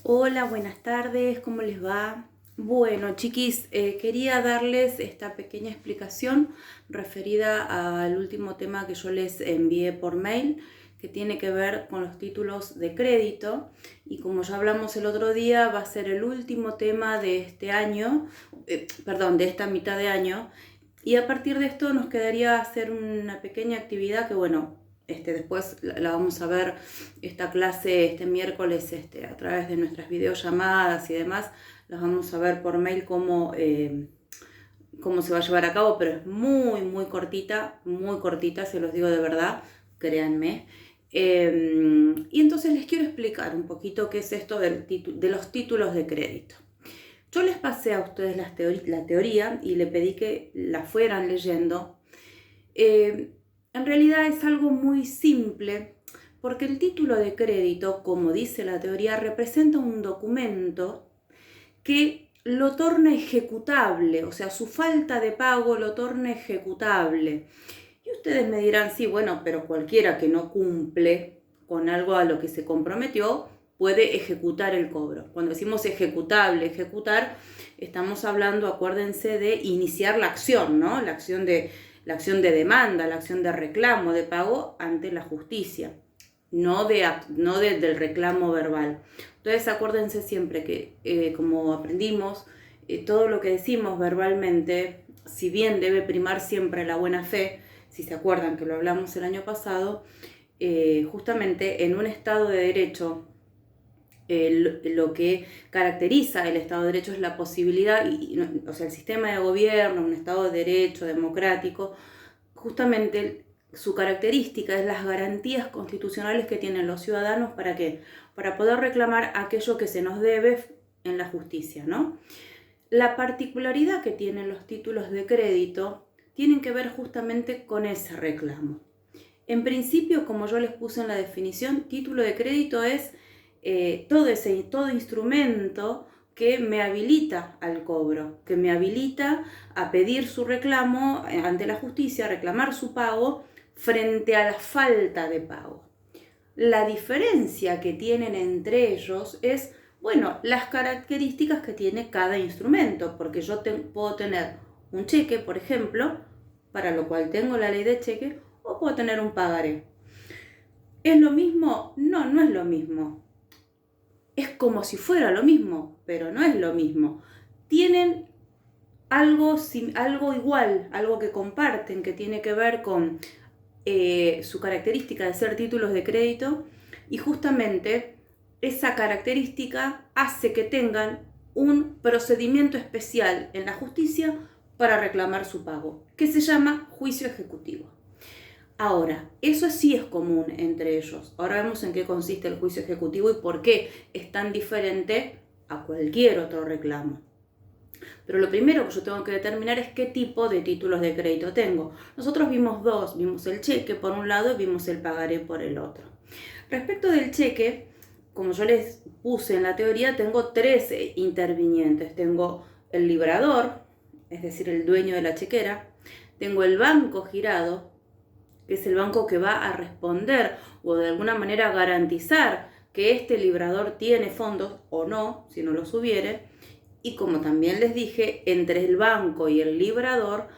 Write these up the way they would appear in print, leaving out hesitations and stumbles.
Hola, buenas tardes, ¿cómo les va? Bueno, chiquis, quería darles esta pequeña explicación referida al último tema que yo les envié por mail, que tiene que ver con los títulos de crédito. Y como ya hablamos el otro día, va a ser el último tema de este año, de esta mitad de año. Y a partir de esto nos quedaría hacer una pequeña actividad que, bueno, después la vamos a ver, esta clase este miércoles a través de nuestras videollamadas y demás. Las vamos a ver por mail cómo se va a llevar a cabo, pero es muy cortita, se los digo de verdad, créanme. Y entonces les quiero explicar un poquito qué es esto de los títulos de crédito. Yo les pasé a ustedes la teoría y le pedí que la fueran leyendo. En realidad es algo muy simple, porque el título de crédito, como dice la teoría, representa un documento que lo torna ejecutable, o sea, su falta de pago lo torna ejecutable. Y ustedes me dirán, sí, bueno, pero cualquiera que no cumple con algo a lo que se comprometió puede ejecutar el cobro. Cuando decimos ejecutable, ejecutar, estamos hablando, acuérdense, de iniciar la acción, ¿no? La acción de demanda, la acción de reclamo, de pago ante la justicia, no del reclamo verbal. Entonces acuérdense siempre que, como aprendimos, todo lo que decimos verbalmente, si bien debe primar siempre la buena fe, si se acuerdan que lo hablamos el año pasado, justamente en un Estado de Derecho, lo que caracteriza el Estado de Derecho es la posibilidad, o sea, el sistema de gobierno, un Estado de Derecho democrático, justamente su característica es las garantías constitucionales que tienen los ciudadanos. ¿Para qué? Para poder reclamar aquello que se nos debe en la justicia, ¿no? La particularidad que tienen los títulos de crédito tienen que ver justamente con ese reclamo. En principio, como yo les puse en la definición, título de crédito es todo instrumento que me habilita al cobro, que me habilita a pedir su reclamo ante la justicia, a reclamar su pago frente a la falta de pago. La diferencia que tienen entre ellos es, bueno, las características que tiene cada instrumento, porque yo puedo tener un cheque, por ejemplo, para lo cual tengo la ley de cheque, o puedo tener un pagaré. ¿Es lo mismo? No, no es lo mismo. Es como si fuera lo mismo, pero no es lo mismo. Tienen algo igual, algo que comparten, que tiene que ver con su característica de ser títulos de crédito, y justamente esa característica hace que tengan un procedimiento especial en la justicia para reclamar su pago, que se llama juicio ejecutivo. Ahora, eso sí es común entre ellos. Ahora vemos en qué consiste el juicio ejecutivo y por qué es tan diferente a cualquier otro reclamo. Pero lo primero que yo tengo que determinar es qué tipo de títulos de crédito tengo. Nosotros vimos dos, vimos el cheque por un lado y vimos el pagaré por el otro. Respecto del cheque, como yo les puse en la teoría, tengo tres intervinientes. Tengo el librador, es decir, el dueño de la chequera. Tengo el banco girado, que es el banco que va a responder o de alguna manera garantizar que este librador tiene fondos o no, si no los hubiere. Y como también les dije, entre el banco y el librador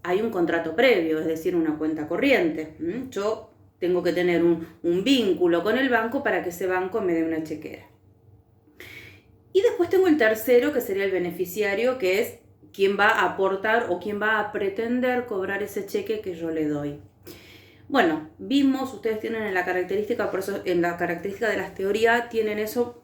hay un contrato previo, es decir, una cuenta corriente. Yo tengo que tener un vínculo con el banco para que ese banco me dé una chequera. Y después tengo el tercero, que sería el beneficiario, que es quien va a aportar o quien va a pretender cobrar ese cheque que yo le doy. Bueno, vimos, ustedes tienen en la característica, por eso en la característica de las teorías tienen eso,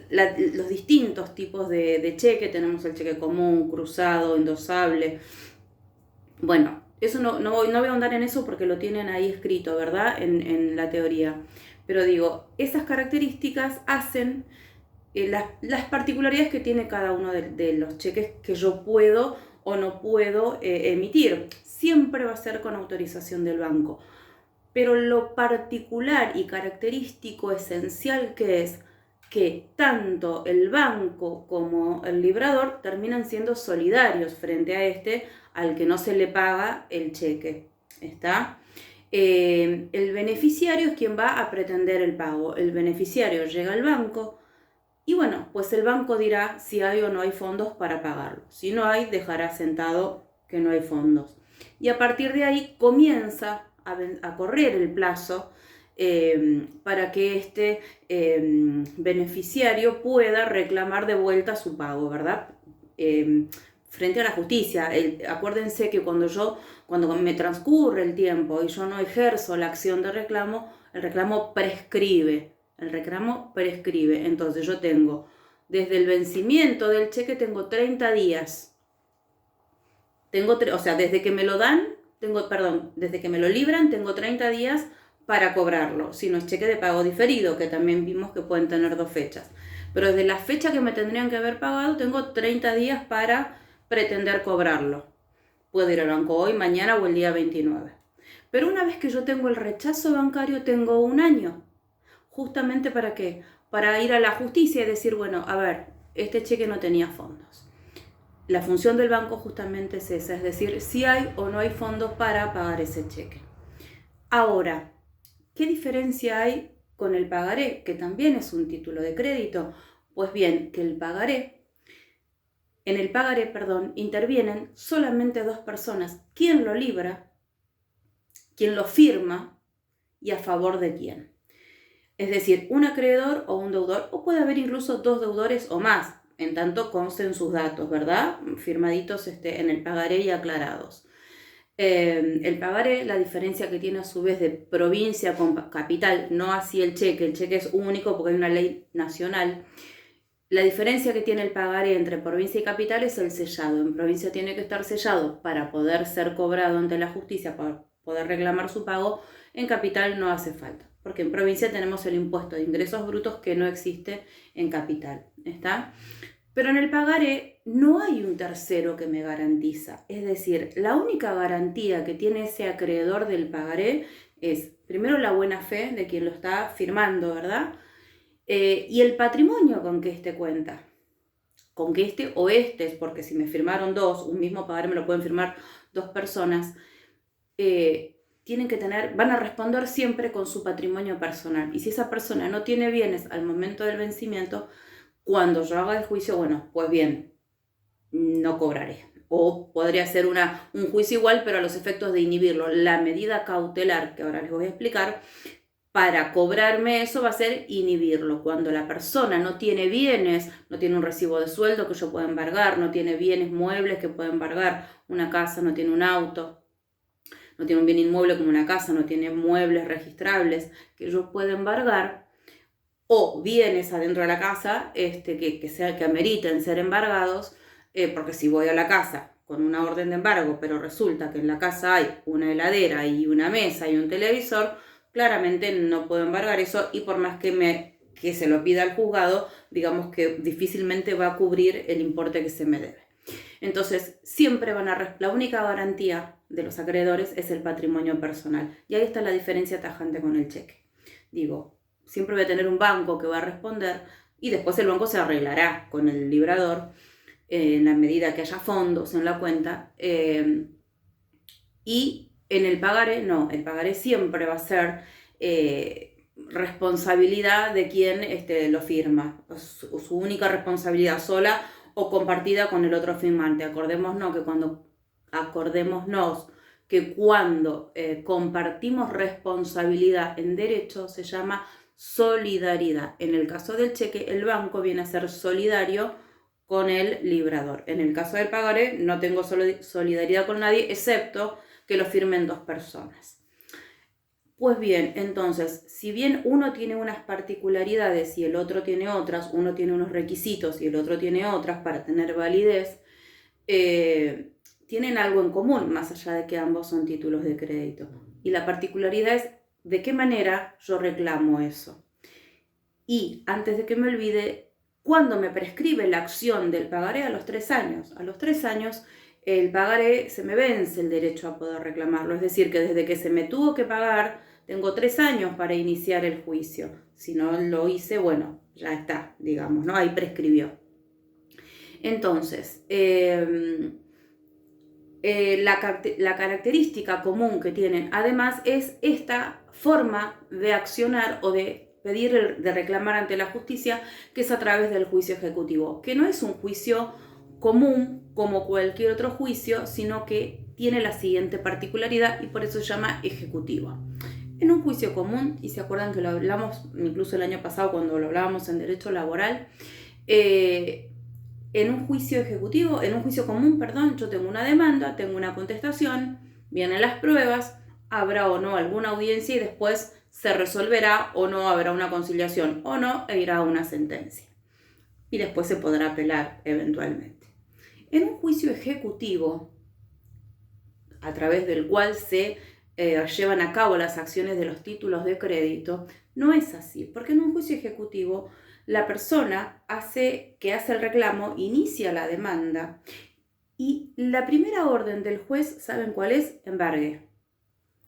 los distintos tipos de cheque. Tenemos el cheque común, cruzado, endosable. Bueno, eso no voy a ahondar en eso porque lo tienen ahí escrito, ¿verdad? En la teoría. Pero digo, esas características hacen las particularidades que tiene cada uno de los cheques que yo puedo o no puedo emitir. Siempre va a ser con autorización del banco. Pero lo particular y característico esencial que es que tanto el banco como el librador terminan siendo solidarios frente a al que no se le paga el cheque. ¿Está? El beneficiario es quien va a pretender el pago. El beneficiario llega al banco, Y bueno, pues el banco dirá si hay o no hay fondos para pagarlo. Si no hay, dejará sentado que no hay fondos. Y a partir de ahí comienza a correr el plazo para que este beneficiario pueda reclamar de vuelta su pago, ¿verdad? Frente a la justicia. Acuérdense que cuando me transcurre el tiempo y yo no ejerzo la acción de reclamo, el reclamo prescribe. El reclamo prescribe. Entonces yo tengo, desde el vencimiento del cheque, tengo 30 días. O sea, desde que me lo dan, desde que me lo libran, tengo 30 días para cobrarlo. Si no es cheque de pago diferido, que también vimos que pueden tener 2 fechas. Pero desde la fecha que me tendrían que haber pagado, tengo 30 días para pretender cobrarlo. Puedo ir al banco hoy, mañana o el día 29. Pero una vez que yo tengo el rechazo bancario, tengo 1 año. ¿Justamente para qué? Para ir a la justicia y decir, bueno, a ver, este cheque no tenía fondos. La función del banco justamente es esa, es decir, si hay o no hay fondos para pagar ese cheque. Ahora, ¿qué diferencia hay con el pagaré, que también es un título de crédito? Pues bien, que en el pagaré, intervienen solamente 2 personas. ¿Quién lo libra? ¿Quién lo firma? ¿Y a favor de quién? Es decir, un acreedor o un deudor, o puede haber incluso 2 deudores o más, en tanto consten sus datos, ¿verdad? Firmaditos en el pagaré y aclarados. El pagaré, la diferencia que tiene a su vez de provincia con capital, no así el cheque es único porque hay una ley nacional. La diferencia que tiene el pagaré entre provincia y capital es el sellado. En provincia tiene que estar sellado para poder ser cobrado ante la justicia, para poder reclamar su pago. En capital no hace falta, porque en provincia tenemos el impuesto de ingresos brutos que no existe en capital, ¿está? Pero en el pagaré no hay un tercero que me garantiza. Es decir, la única garantía que tiene ese acreedor del pagaré es, primero, la buena fe de quien lo está firmando, ¿verdad? Y el patrimonio con que este cuenta. Con que este o estes, porque si me firmaron 2, un mismo pagaré me lo pueden firmar 2 personas, tienen que van a responder siempre con su patrimonio personal. Y si esa persona no tiene bienes al momento del vencimiento, cuando yo haga el juicio, bueno, pues bien, no cobraré. O podría ser un juicio igual, pero a los efectos de inhibirlo. La medida cautelar, que ahora les voy a explicar, para cobrarme eso va a ser inhibirlo. Cuando la persona no tiene bienes, no tiene un recibo de sueldo que yo pueda embargar, no tiene bienes muebles que pueda embargar, una casa, no tiene un auto, no tiene un bien inmueble como una casa, no tiene muebles registrables que yo pueda embargar, o bienes adentro de la casa que ameriten ser embargados, porque si voy a la casa con una orden de embargo, pero resulta que en la casa hay una heladera y una mesa y un televisor, claramente no puedo embargar eso, y por más que se lo pida al juzgado, digamos que difícilmente va a cubrir el importe que se me debe. Entonces, siempre la única garantía de los acreedores es el patrimonio personal. Y ahí está la diferencia tajante con el cheque. Digo, siempre voy a tener un banco que va a responder y después el banco se arreglará con el librador en la medida que haya fondos en la cuenta. Y en el pagaré, no, el pagaré siempre va a ser responsabilidad de quien lo firma, su única responsabilidad sola o compartida con el otro firmante. Acordémonos que cuando compartimos responsabilidad en derecho se llama solidaridad. En el caso del cheque, el banco viene a ser solidario con el librador. En el caso del pagaré no tengo solidaridad con nadie, excepto que lo firmen 2 personas. Pues bien, entonces, si bien uno tiene unas particularidades y el otro tiene otras, uno tiene unos requisitos y el otro tiene otras para tener validez, tienen algo en común, más allá de que ambos son títulos de crédito. Y la particularidad es de qué manera yo reclamo eso. Y antes de que me olvide, ¿cuándo me prescribe la acción del pagaré? A los 3 años. A los 3 años el pagaré se me vence el derecho a poder reclamarlo. Es decir, que desde que se me tuvo que pagar, tengo 3 años para iniciar el juicio. Si no lo hice, bueno, ya está, digamos, ¿no? Ahí prescribió. Entonces, la característica común que tienen además es esta forma de accionar o de de reclamar ante la justicia, que es a través del juicio ejecutivo, que no es un juicio común como cualquier otro juicio, sino que tiene la siguiente particularidad y por eso se llama ejecutivo. En un juicio común, y se acuerdan que lo hablamos incluso el año pasado cuando lo hablábamos en derecho laboral, en un juicio común, yo tengo una demanda, tengo una contestación, vienen las pruebas, habrá o no alguna audiencia y después se resolverá o no habrá una conciliación o no e irá a una sentencia. Y después se podrá apelar eventualmente. En un juicio ejecutivo, a través del cual se llevan a cabo las acciones de los títulos de crédito, no es así, porque en un juicio ejecutivo la persona que hace el reclamo inicia la demanda y la primera orden del juez, ¿saben cuál es? Embargue.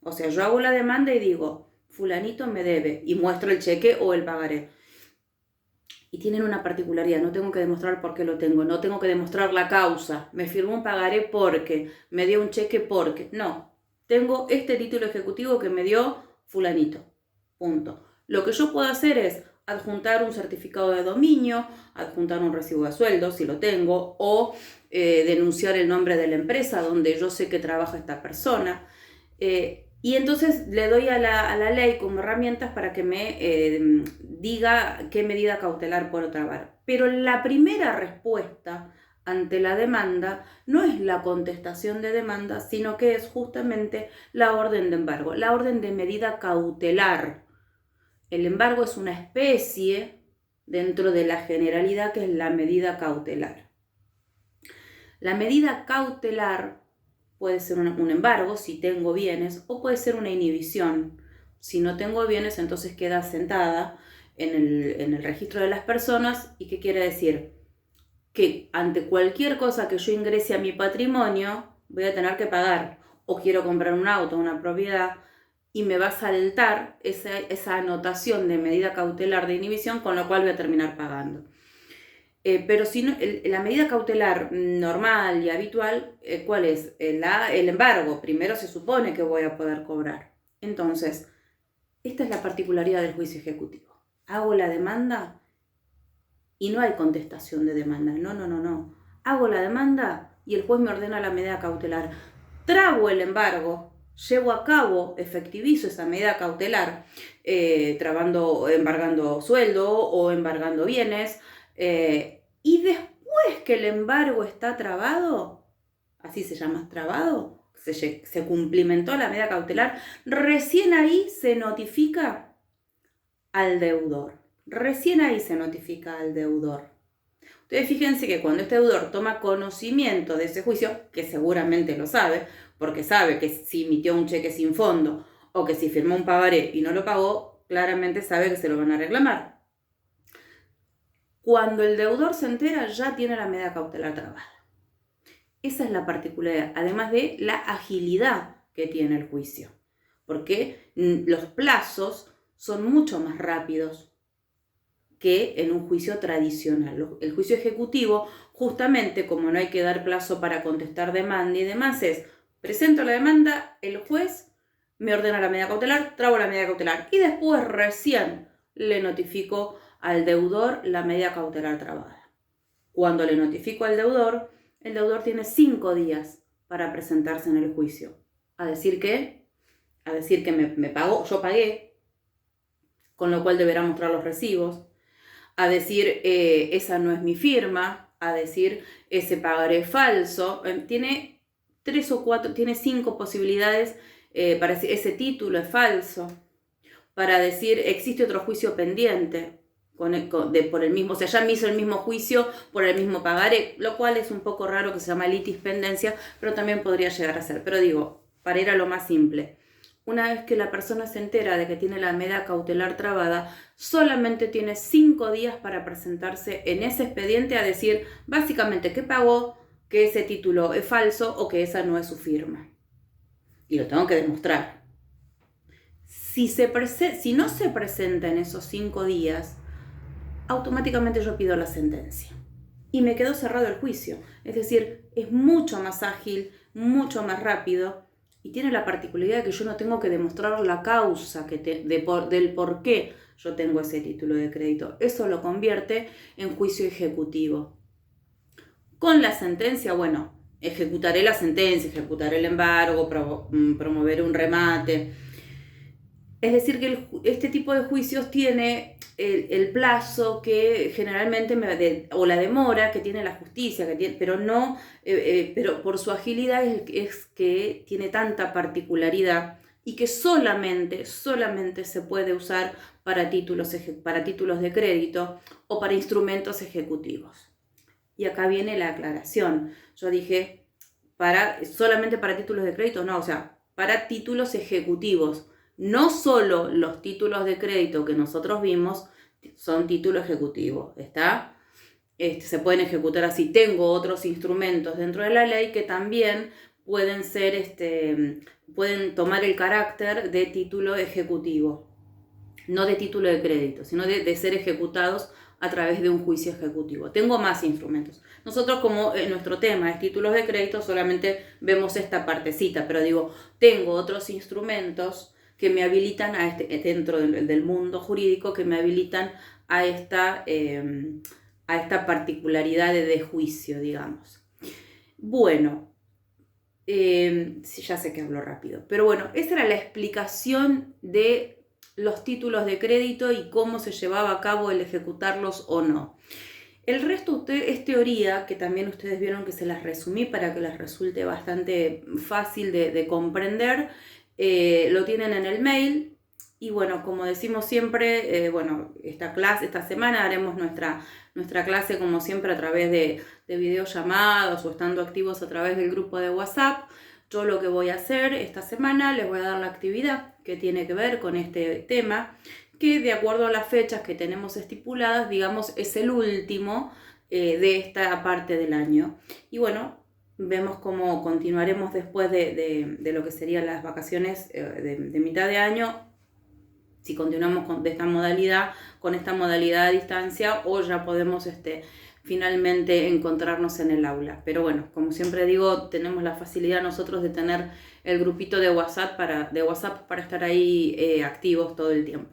O sea, yo hago la demanda y digo, fulanito me debe y muestro el cheque o el pagaré. Y tienen una particularidad, no tengo que demostrar por qué lo tengo, no tengo que demostrar la causa, me firmó un pagaré porque, me dio un cheque porque, no, tengo este título ejecutivo que me dio fulanito, punto. Lo que yo puedo hacer es adjuntar un certificado de dominio, adjuntar un recibo de sueldo si lo tengo, o denunciar el nombre de la empresa donde yo sé que trabaja esta persona. Y entonces le doy a la ley como herramientas para que me diga qué medida cautelar puedo trabar. Pero la primera respuesta ante la demanda no es la contestación de demanda, sino que es justamente la orden de embargo, la orden de medida cautelar. El embargo es una especie dentro de la generalidad que es la medida cautelar. La medida cautelar puede ser un embargo si tengo bienes o puede ser una inhibición. Si no tengo bienes, entonces queda sentada en el registro de las personas. ¿Y qué quiere decir? Que ante cualquier cosa que yo ingrese a mi patrimonio, voy a tener que pagar. O quiero comprar un auto, una propiedad, y me va a saltar esa anotación de medida cautelar de inhibición, con lo cual voy a terminar pagando. Pero si no, la medida cautelar normal y habitual, ¿cuál es? El embargo. Primero se supone que voy a poder cobrar. Entonces, esta es la particularidad del juicio ejecutivo. Hago la demanda y no hay contestación de demanda. No. Hago la demanda y el juez me ordena la medida cautelar. Trabo el embargo, llevo a cabo, efectivizo esa medida cautelar, embargando sueldo o embargando bienes, y después que el embargo está trabado, así se llama, trabado, se cumplimentó la medida cautelar, recién ahí se notifica al deudor. Ustedes fíjense que cuando este deudor toma conocimiento de ese juicio, que seguramente lo sabe, porque sabe que si emitió un cheque sin fondo o que si firmó un pagaré y no lo pagó, claramente sabe que se lo van a reclamar. Cuando el deudor se entera, ya tiene la medida cautelar trabada. Esa es la particularidad, además de la agilidad que tiene el juicio, porque los plazos son mucho más rápidos que en un juicio tradicional. El juicio ejecutivo, justamente como no hay que dar plazo para contestar demanda y demás, es presento la demanda, el juez me ordena la medida cautelar, trabo la medida cautelar y después recién le notifico al deudor la medida cautelar trabada. Cuando le notifico al deudor, el deudor tiene 5 días para presentarse en el juicio. A decir que me pagó, yo pagué, con lo cual deberá mostrar los recibos. A decir, esa no es mi firma. A decir, ese pagaré falso. Tiene 5 posibilidades para decir, ese título es falso. Para decir, existe otro juicio pendiente por el mismo, o sea, ya me hizo el mismo juicio por el mismo pagaré, lo cual es un poco raro, que se llama litispendencia, pero también podría llegar a ser. Pero digo, para ir a lo más simple, una vez que la persona se entera de que tiene la medida cautelar trabada, solamente tiene 5 días para presentarse en ese expediente a decir básicamente que pagó, que ese título es falso o que esa no es su firma. Y lo tengo que demostrar. Si no se presenta en esos 5 días, automáticamente yo pido la sentencia. Y me quedó cerrado el juicio. Es decir, es mucho más ágil, mucho más rápido. Y tiene la particularidad de que yo no tengo que demostrar la causa del por qué yo tengo ese título de crédito. Eso lo convierte en juicio ejecutivo. Con la sentencia, bueno, ejecutaré la sentencia, ejecutaré el embargo, promoveré un remate. Es decir, que este tipo de juicios tiene el plazo que generalmente o la demora que tiene la justicia, pero no, pero por su agilidad es que tiene tanta particularidad y que solamente se puede usar para títulos de crédito o para instrumentos ejecutivos. Y acá viene la aclaración. Yo dije, solamente para títulos de crédito, no, o sea, para títulos ejecutivos. No solo los títulos de crédito que nosotros vimos son títulos ejecutivos, ¿está? Se pueden ejecutar así. Tengo otros instrumentos dentro de la ley que también pueden pueden tomar el carácter de título ejecutivo, no de título de crédito, sino de ser ejecutados a través de un juicio ejecutivo. Tengo más instrumentos. Nosotros, como nuestro tema es títulos de crédito, solamente vemos esta partecita, pero digo, tengo otros instrumentos que me habilitan dentro del mundo jurídico, que me habilitan a esta particularidad de juicio, digamos. Bueno, ya sé que hablo rápido, pero bueno, esa era la explicación de los títulos de crédito y cómo se llevaba a cabo el ejecutarlos o no. El resto es teoría, que también ustedes vieron que se las resumí para que les resulte bastante fácil de comprender. Lo tienen en el mail y bueno, como decimos siempre, esta semana haremos nuestra clase como siempre a través de videollamadas o estando activos a través del grupo de WhatsApp. Yo lo que voy a hacer esta semana, les voy a dar la actividad que tiene que ver con este tema, que de acuerdo a las fechas que tenemos estipuladas, digamos, es el último de esta parte del año. Y bueno, vemos cómo continuaremos después de lo que serían las vacaciones de mitad de año, si continuamos con esta modalidad a distancia, o ya podemos finalmente encontrarnos en el aula. Pero bueno, como siempre digo, tenemos la facilidad nosotros de tener el grupito de WhatsApp para estar ahí activos todo el tiempo.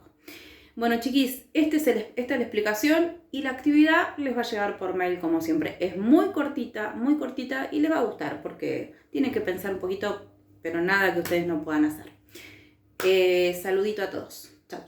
Bueno, chiquis, esta es la explicación y la actividad les va a llegar por mail como siempre. Es muy cortita y les va a gustar porque tienen que pensar un poquito, pero nada que ustedes no puedan hacer. Saludito a todos. Chao.